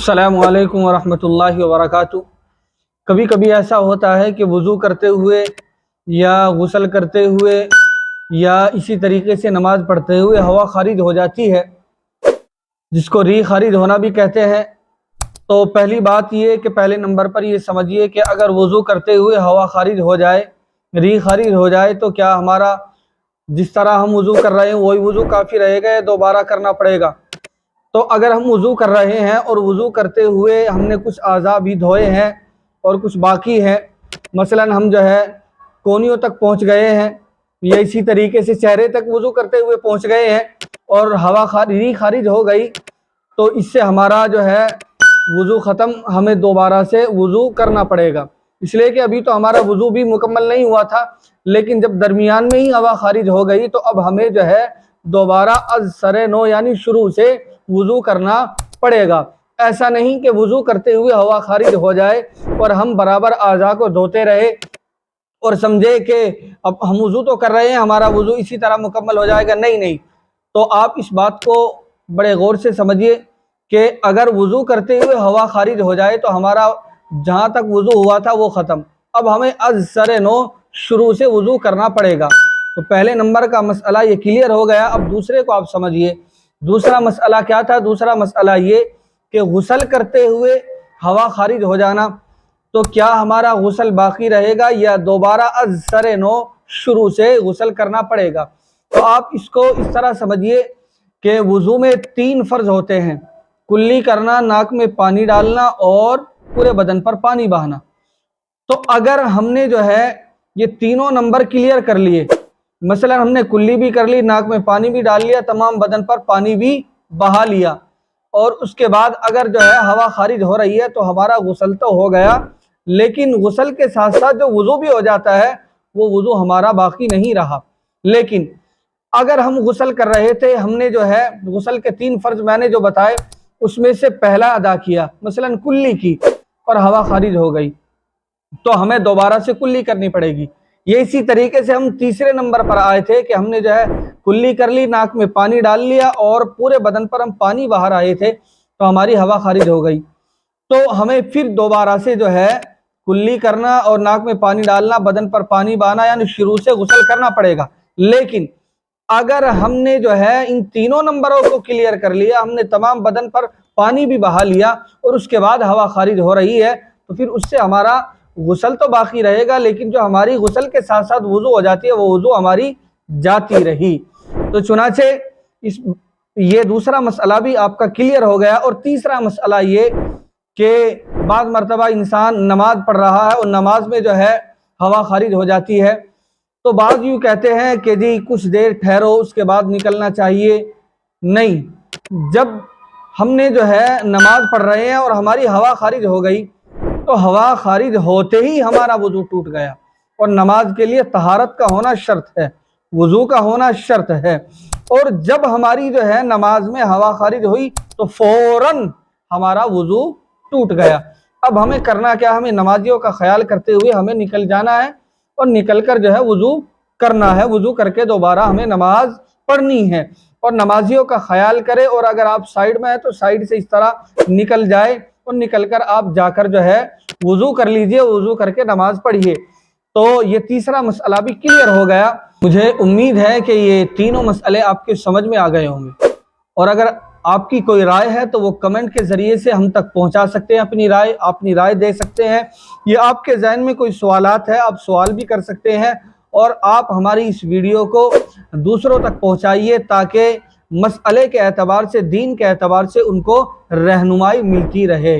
السلام علیکم ورحمۃ اللہ وبرکاتہ۔ کبھی کبھی ایسا ہوتا ہے کہ وضو کرتے ہوئے یا غسل کرتے ہوئے یا اسی طریقے سے نماز پڑھتے ہوئے ہوا خارج ہو جاتی ہے، جس کو ری خارج ہونا بھی کہتے ہیں۔ تو پہلی بات یہ کہ پہلے نمبر پر یہ سمجھیے کہ اگر وضو کرتے ہوئے ہوا خارج ہو جائے، ری خارج ہو جائے، تو کیا ہمارا جس طرح ہم وضو کر رہے ہیں وہی وضو کافی رہے گا یا دوبارہ کرنا پڑے گا؟ تو اگر ہم وضو کر رہے ہیں اور وضو کرتے ہوئے ہم نے کچھ اعضاء بھی دھوئے ہیں اور کچھ باقی ہیں، مثلا ہم جو ہے کونیوں تک پہنچ گئے ہیں یا اسی طریقے سے چہرے تک وضو کرتے ہوئے پہنچ گئے ہیں اور ہوا خارج ہو گئی، تو اس سے ہمارا جو ہے وضو ختم، ہمیں دوبارہ سے وضو کرنا پڑے گا، اس لیے کہ ابھی تو ہمارا وضو بھی مکمل نہیں ہوا تھا، لیکن جب درمیان میں ہی ہوا خارج ہو گئی تو اب ہمیں جو ہے دوبارہ از سر نو یعنی شروع سے وضو کرنا پڑے گا۔ ایسا نہیں کہ وضو کرتے ہوئے ہوا خارج ہو جائے اور ہم برابر اعضاء کو دھوتے رہے اور سمجھے کہ اب ہم وضو تو کر رہے ہیں، ہمارا وضو اسی طرح مکمل ہو جائے گا۔ نہیں، تو آپ اس بات کو بڑے غور سے سمجھیے کہ اگر وضو کرتے ہوئے ہوا خارج ہو جائے تو ہمارا جہاں تک وضو ہوا تھا وہ ختم، اب ہمیں از سر نو شروع سے وضو کرنا پڑے گا۔ تو پہلے نمبر کا مسئلہ یہ کلیئر ہو گیا۔ اب دوسرے کو آپ سمجھیے۔ دوسرا مسئلہ کیا تھا؟ دوسرا مسئلہ یہ کہ غسل کرتے ہوئے ہوا خارج ہو جانا، تو کیا ہمارا غسل باقی رہے گا یا دوبارہ از سر نو شروع سے غسل کرنا پڑے گا؟ تو آپ اس کو اس طرح سمجھیے کہ وضو میں 3 فرض ہوتے ہیں: کلی کرنا، ناک میں پانی ڈالنا اور پورے بدن پر پانی بہانا۔ تو اگر ہم نے جو ہے یہ تینوں نمبر کلیئر کر لیے، مثلا ہم نے کلی بھی کر لی، ناک میں پانی بھی ڈال لیا، تمام بدن پر پانی بھی بہا لیا، اور اس کے بعد اگر جو ہے ہوا خارج ہو رہی ہے تو ہمارا غسل تو ہو گیا، لیکن غسل کے ساتھ ساتھ جو وضو بھی ہو جاتا ہے وہ وضو ہمارا باقی نہیں رہا۔ لیکن اگر ہم غسل کر رہے تھے، ہم نے جو ہے غسل کے 3 فرض میں نے جو بتائے اس میں سے پہلا ادا کیا، مثلا کلی کی، اور ہوا خارج ہو گئی، تو ہمیں دوبارہ سے کلی کرنی پڑے گی۔ یہ اسی طریقے سے ہم تیسرے نمبر پر آئے تھے کہ ہم نے جو ہے کلی کر لی، ناک میں پانی ڈال لیا اور پورے بدن پر ہم پانی بہا رہے تھے تو ہماری ہوا خارج ہو گئی، تو ہمیں پھر دوبارہ سے جو ہے کلی کرنا اور ناک میں پانی ڈالنا، بدن پر پانی بہانا، یعنی شروع سے غسل کرنا پڑے گا۔ لیکن اگر ہم نے جو ہے ان تینوں نمبروں کو کلیئر کر لیا، ہم نے تمام بدن پر پانی بھی بہا لیا اور اس کے بعد ہوا خارج ہو رہی ہے، تو پھر اس سے ہمارا غسل تو باقی رہے گا، لیکن جو ہماری غسل کے ساتھ ساتھ وضو ہو جاتی ہے وہ وضو ہماری جاتی رہی۔ تو چنانچہ یہ دوسرا مسئلہ بھی آپ کا کلیئر ہو گیا۔ اور تیسرا مسئلہ یہ کہ بعض مرتبہ انسان نماز پڑھ رہا ہے اور نماز میں جو ہے ہوا خارج ہو جاتی ہے، تو بعض یوں کہتے ہیں کہ جی کچھ دیر ٹھہرو اس کے بعد نکلنا چاہیے۔ نہیں، جب ہم نے جو ہے نماز پڑھ رہے ہیں اور ہماری ہوا خارج ہو گئی تو ہوا خارج ہوتے ہی ہمارا وضو ٹوٹ گیا، اور نماز کے لیے طہارت کا ہونا شرط ہے، وضو کا ہونا شرط ہے، اور جب ہماری جو ہے نماز میں ہوا خارج ہوئی تو فوراً ہمارا وضو ٹوٹ گیا۔ اب ہمیں کرنا کیا؟ ہمیں نمازیوں کا خیال کرتے ہوئے ہمیں نکل جانا ہے اور نکل کر جو ہے وضو کرنا ہے، وضو کر کے دوبارہ ہمیں نماز پڑھنی ہے، اور نمازیوں کا خیال کرے، اور اگر آپ سائیڈ میں ہیں تو سائیڈ سے اس طرح نکل جائے اور نکل کر آپ جا کر جو ہے وضو کر لیجئے، وضو کر کے نماز پڑھیے۔ تو یہ تیسرا مسئلہ بھی کلیئر ہو گیا۔ مجھے امید ہے کہ یہ تینوں مسئلے آپ کے سمجھ میں آ گئے ہوں گے، اور اگر آپ کی کوئی رائے ہے تو وہ کمنٹ کے ذریعے سے ہم تک پہنچا سکتے ہیں، اپنی رائے دے سکتے ہیں۔ یہ آپ کے ذہن میں کوئی سوالات ہے آپ سوال بھی کر سکتے ہیں، اور آپ ہماری اس ویڈیو کو دوسروں تک پہنچائیے تاکہ مسئلے کے اعتبار سے، دین کے اعتبار سے ان کو رہنمائی ملتی رہے۔